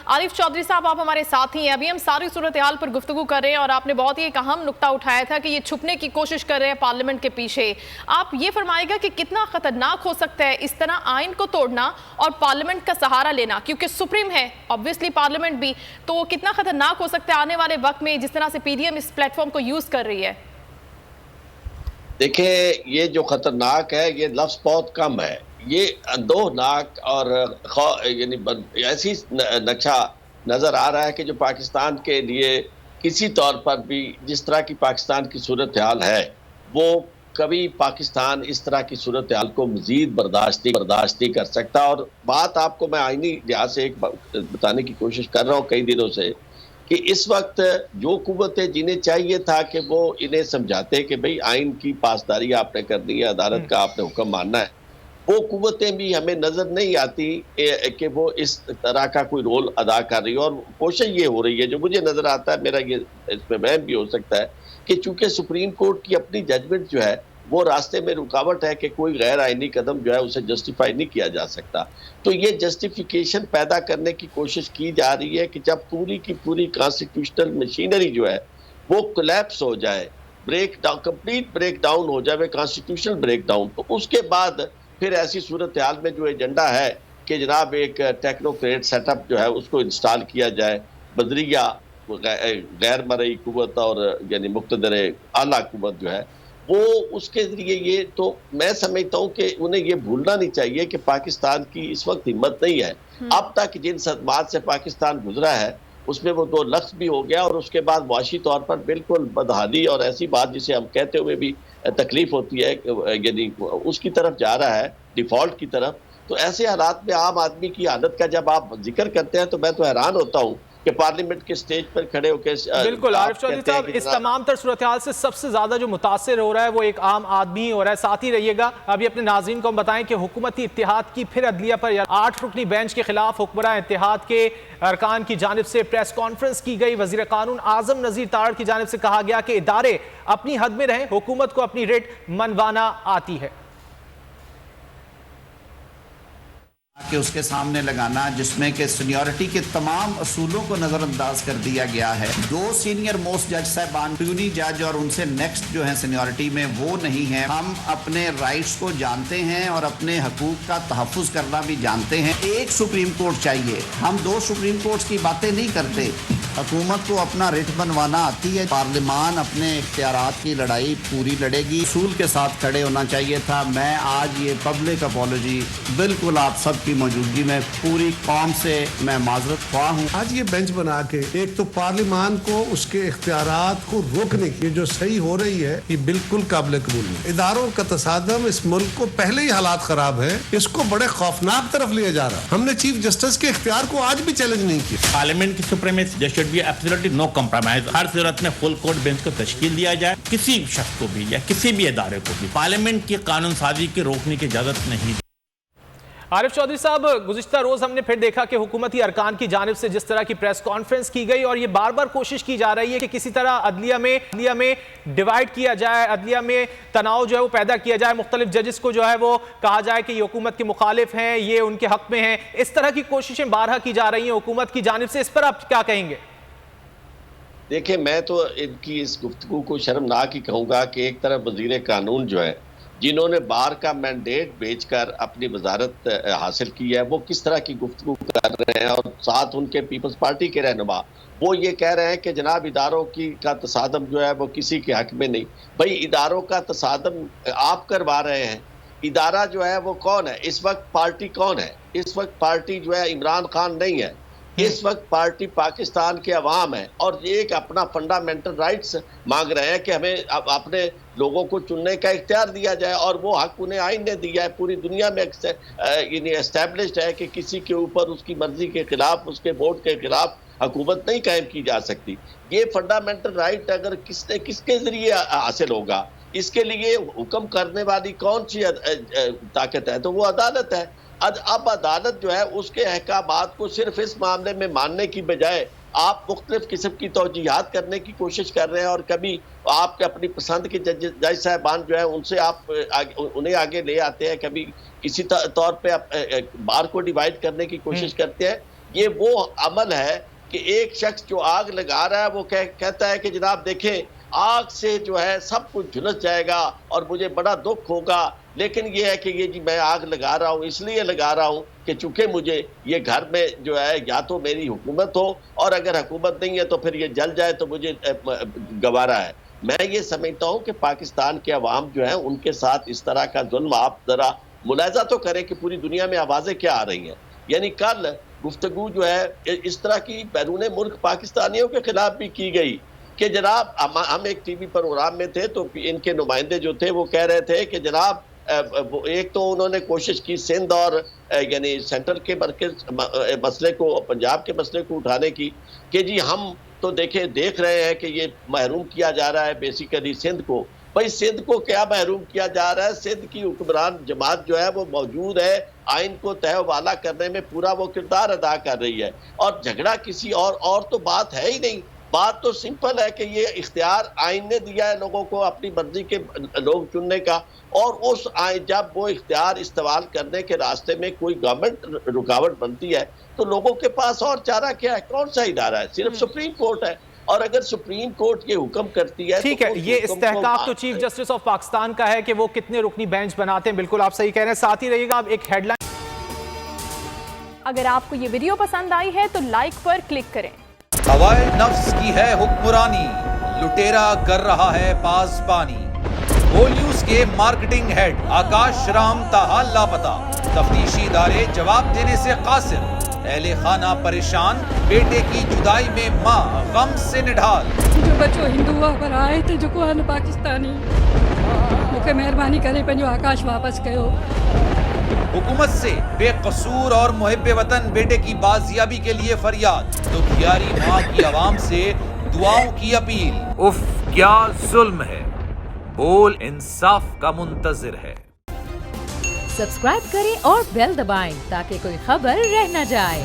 आरिफ चौधरी साहब, आप हमारे साथ ही हैं। अभी हम सारी सूरत हाल पर गुफ्तगू कर रहे हैं और आपने बहुत ही एक अहम नुक्ता उठाया था कि ये छुपने की कोशिश कर रहे हैं पार्लियामेंट के पीछे। आप ये फरमाइएगा कि कितना खतरनाक हो सकता है इस तरह आइन को तोड़ना और पार्लियामेंट का सहारा लेना, क्योंकि सुप्रीम है ऑब्वियसली पार्लियामेंट भी, तो कितना खतरनाक हो सकता है आने वाले वक्त में जिस तरह से पीडीएम इस प्लेटफॉर्म को यूज कर रही है? देखिए, ये जो खतरनाक है, ये लफ्ज बहुत कम है। ये अंदोहनाक और यानी ऐसी नक्शा नजर आ रहा है कि जो पाकिस्तान के लिए किसी तौर पर भी जिस तरह की पाकिस्तान की सूरत हाल है, वो कभी पाकिस्तान इस तरह की सूरत हाल को मजीद बर्दाश्त नहीं कर सकता। और बात आपको मैं आईनी लिहाज से एक बताने की कोशिश कर रहा हूँ कई दिनों से कि इस वक्त जो कुव्वतें जिन्हें चाहिए था कि वो इन्हें समझाते कि भाई आइन की पासदारी आपने करनी है, अदालत का आपने हुक्म मानना है, वो कुव्वतें भी हमें नजर नहीं आती कि वो इस तरह का कोई रोल अदा कर रही है। और कोशिश ये हो रही है, जो मुझे नजर आता है, मेरा ये इसमें वहम भी हो सकता है कि चूंकि सुप्रीम कोर्ट की अपनी जजमेंट जो है वो रास्ते में रुकावट है कि कोई गैर आईनी कदम जो है उसे जस्टिफाई नहीं किया जा सकता, तो ये जस्टिफिकेशन पैदा करने की कोशिश की जा रही है कि जब पूरी की पूरी कॉन्स्टिट्यूशनल मशीनरी जो है वो कोलैप्स हो जाए, break down, complete break down हो जाए, कॉन्स्टिट्यूशनल ब्रेक डाउन, तो उसके बाद फिर ऐसी सूरत हाल में जो एजेंडा है कि जनाब एक टेक्नोक्रेट सेटअप जो है उसको इंस्टॉल किया जाए, बदरिया गैर मरई कुव्वत और यानी मुक्तदर आला कुव्वत जो है वो उसके जरिए, ये तो मैं समझता हूँ कि उन्हें ये भूलना नहीं चाहिए कि पाकिस्तान की इस वक्त हिम्मत नहीं है। अब तक जिन सदमात से पाकिस्तान गुजरा है उसमें वो 2 लफ्ज भी हो गया और उसके बाद मुआशी तौर पर बिल्कुल बदहाली और ऐसी बात जिसे हम कहते हुए भी तकलीफ होती है यानी उसकी तरफ जा रहा है, डिफॉल्ट की तरफ। तो ऐसे हालात में आम आदमी की हालत का जब आप जिक्र करते हैं तो मैं तो हैरान होता हूँ कि पार्लियामेंट के स्टेज पर खड़े होकर बिल्कुल आरिफ चौधरी साहब, इस तमाम तर सूरत हाल से सबसे ज्यादा जो मुतासिर हो रहा है वो एक आम आदमी हो रहा है। साथ ही रहिएगा, अभी अपने नाज़रीन को हम बताएं कि हुकूमती इत्तेहाद की फिर अदलिया पर 8 रुकनी बेंच के खिलाफ हुक्मरान इत्तेहाद के अरकान की जानिब से प्रेस कॉन्फ्रेंस की गई। वजीर कानून आजम नज़ीर तारड़ की जानिब से कहा गया कि इदारे अपनी हद में रहें, हुकूमत को अपनी रेट मनवाना आती है। कि उसके सामने लगाना जिसमें कि सीनियरिटी के तमाम असूलों को नजरअंदाज कर दिया गया है। 2 सीनियर मोस्ट जज साहबान प्यूनी जज और उनसे नेक्स्ट जो है सीनियरिटी में वो नहीं है। हम अपने राइट्स को जानते हैं और अपने हकूक का तहफ़्फ़ुज़ करना भी जानते हैं। एक सुप्रीम कोर्ट चाहिए, हम 2 सुप्रीम कोर्ट्स की बातें नहीं करते। हुकूमत को अपना रिट बनवाना आती है। पार्लियामान अपने इख्तियारात की लड़ाई पूरी लड़ेगी, उसूल के साथ खड़े होना चाहिए था। मैं आज ये पब्लिक अपॉलॉजी बिल्कुल आप सबकी मौजूदगी में पूरी कौम से मैं माजरत ख्वाह हूँ। आज ये बेंच बना के एक तो पार्लियामान को उसके इख्तियारात को रोकने की जो सही हो रही है ये बिल्कुल काबिल कबूल है। इदारों का तसादम इस मुल्क को पहले ही हालात खराब है, इसको बड़े खौफनाक तरफ लिया जा रहा है। हमने चीफ जस्टिस के इख्तियार को आज भी चैलेंज नहीं किया। पार्लियामेंट की supremacy there should be absolutely no compromise. हर सूरत में फुल कोर्ट बेंच को तश्कील दिया जाए, किसी शख्स को भी या किसी भी इदारे को भी पार्लियामेंट की कानून साजी के रोकने की इजाजत नहीं। आरिफ चौधरी साहब, गुज़िश्ता रोज़ हमने फिर देखा कि हुकूमती अरकान की जानिब से जिस तरह की प्रेस कॉन्फ्रेंस की गई और ये बार बार कोशिश की जा रही है कि किसी तरह अदलिया में डिवाइड किया जाए, अदलिया में तनाव जो है वो पैदा किया जाए, मुख्तलिफ जजेस को जो है वो कहा जाए कि ये हुकूमत के मुखालिफ हैं, ये उनके हक में हैं। इस तरह की कोशिशें बारहा की जा रही हैं हुकूमत की जानिब से, इस पर आप क्या कहेंगे? देखिए, मैं तो इनकी इस गुफ्तगू को शर्मनाक ही कहूँगा कि एक तरफ वज़ीर कानून जो है जिन्होंने बार का मैंडेट बेचकर अपनी वजारत हासिल की है, वो किस तरह की गुफ्तगू कर रहे हैं और साथ उनके पीपल्स पार्टी के रहनुमा वो ये कह रहे हैं कि जनाब इदारों की का तसादम जो है वो किसी के हक में नहीं। भाई, इदारों का तसादम आप करवा रहे हैं। इदारा जो है वो कौन है इस वक्त? पार्टी कौन है इस वक्त? पार्टी जो है इमरान खान नहीं है इस वक्त, पार्टी पाकिस्तान के अवाम है और ये एक अपना फंडामेंटल राइट्स मांग रहे हैं कि हमें अपने लोगों को चुनने का इख्तियार दिया जाए और वो हक उन्हें आइन ने दिया है। पूरी दुनिया में एस्टैब्लिश्ड है कि किसी के ऊपर उसकी मर्जी के खिलाफ, उसके वोट के खिलाफ हुकूमत नहीं कायम की जा सकती। ये फंडामेंटल राइट अगर किसके जरिए हासिल होगा, इसके लिए हुक्म करने वाली कौन सी ताकत है? तो वो अदालत है। अब अदालत जो है उसके अहकामात को सिर्फ इस मामले में मानने की बजाय आप मुख्तलिफ किस्म की तौजीहात करने की कोशिश कर रहे हैं और कभी आपके अपनी पसंद के जज साहबान जो है उनसे आप उन्हें आगे ले आते हैं, कभी किसी तौर पे बार को डिवाइड करने की कोशिश करते हैं। ये वो अमल है कि एक शख्स जो आग लगा रहा है वो कहता है कि जनाब देखें आग से जो है सब कुछ झुलस जाएगा और मुझे बड़ा दुख होगा, लेकिन ये है कि ये जी मैं आग लगा रहा हूँ इसलिए लगा रहा हूँ कि चूंकि मुझे ये घर में जो है या तो मेरी हुकूमत हो और अगर हुकूमत नहीं है तो फिर ये जल जाए तो मुझे गवारा है। मैं ये समझता हूँ कि पाकिस्तान के अवाम जो है उनके साथ इस तरह का जुल्म, आप जरा मुलाजा तो करें कि पूरी दुनिया में आवाज़ें क्या आ रही हैं। यानी कल गुफ्तगू जो है इस तरह की बैरून मुल्क पाकिस्तानियों के खिलाफ भी की गई कि जनाब हम एक टीवी प्रोग्राम में थे तो इनके नुमाइंदे जो थे वो कह रहे थे कि जनाब एक तो उन्होंने कोशिश की सिंध और यानी सेंटर के मसले को, पंजाब के मसले को उठाने की कि जी हम तो देख रहे हैं कि ये महरूम किया जा रहा है बेसिकली सिंध को। भाई सिंध को क्या महरूम किया जा रहा है? सिंध की हुक्मरान जमात जो है वो मौजूद है, आइन को तहवाला करने में पूरा वो किरदार अदा कर रही है और झगड़ा किसी और तो बात है ही नहीं। बात तो सिंपल है कि ये इख्तियार आइन ने दिया है लोगों को अपनी मर्जी के लोग चुनने का, और उस आइन जब वो इख्तियार इस्तेमाल करने के रास्ते में कोई गवर्नमेंट रुकावट बनती है तो लोगों के पास और चारा क्या है? कौन सा इदारा है? सिर्फ सुप्रीम कोर्ट है। और अगर सुप्रीम कोर्ट ये हुक्म करती है ठीक है, ये इस्तेहकाक तो चीफ जस्टिस ऑफ पाकिस्तान का है कि वो कितने रुकनी बेंच बनाते हैं। बिल्कुल आप सही कह रहे हैं। साथ ही रहिएगा आप एक हेडलाइन। अगर आपको ये वीडियो पसंद आई है तो लाइक पर क्लिक करें। हवाए नफ्स की है हुक्मरानी, लुटेरा कर रहा है पासबानी। वो न्यूज के मार्केटिंग हेड आकाश राम ताहा लापता, तफ्तीशी इदारे जवाब देने से कासिर। अहले खाना परेशान, बेटे की जुदाई में माँ गम से निढाल। जो बच्चों हिंदू पर आए थे जो को पाकिस्तानी, मुझे मेहरबानी करे पंहिंजो आकाश वापस कयो। हुकूमत से बेकसूर और मुहिब्बे वतन बेटे की बाजियाबी के लिए फरियाद, तो घियारी माँ की आवाम से दुआओं की अपील। उफ क्या जुल्म है, बोल इंसाफ का मुंतजिर है। सब्सक्राइब करें और बेल दबाएं ताकि कोई खबर रह न जाए।